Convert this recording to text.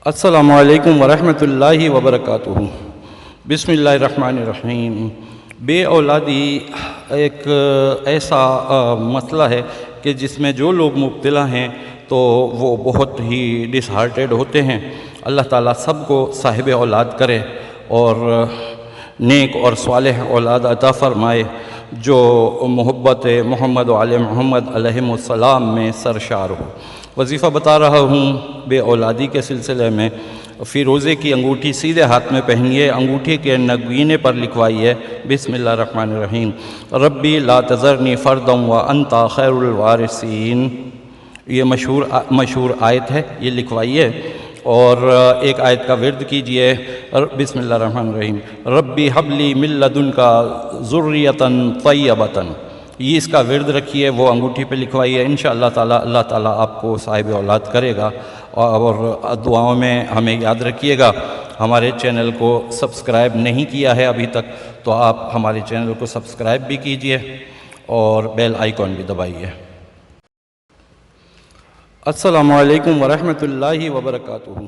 السلام علیکم ورحمۃ اللہ وبرکاتہ۔ بسم اللہ الرحمن الرحیم۔ بے اولادی ایک ایسا مسئلہ ہے کہ جس میں جو لوگ مبتلا ہیں تو وہ بہت ہی ڈس ہارٹیڈ ہوتے ہیں۔ اللہ تعالیٰ سب کو صاحب اولاد کرے اور نیک اور صالح اولاد عطا فرمائے جو محبت محمد و آل محمد علیہم السلام میں سرشار ہو۔ وظیفہ بتا رہا ہوں بے اولادی کے سلسلے میں۔ فیروزے کی انگوٹھی سیدھے ہاتھ میں پہنیے، انگوٹھی کے نگینے پر لکھوائیے بسم اللہ الرحمن الرحیم، ربی لا تذرنی فردا وانت خیر الوارثین۔ یہ مشہور آیت ہے، یہ لکھوائیے اور ایک آیت کا ورد کیجئے بسم اللہ الرحمن الرحیم، ربی حب لی من لدنک ذریۃ طیبۃ۔ یہ اس کا ورد رکھیے، وہ انگوٹھی پہ لکھوائیے، انشاءاللہ تعالیٰ اللہ تعالیٰ آپ کو صاحب اولاد کرے گا۔ اور دعاؤں میں ہمیں یاد رکھیے گا۔ ہمارے چینل کو سبسکرائب نہیں کیا ہے ابھی تک تو آپ ہمارے چینل کو سبسکرائب بھی کیجئے اور بیل آئیکن بھی دبائیے۔ السلام علیکم ورحمۃ اللہ وبرکاتہ۔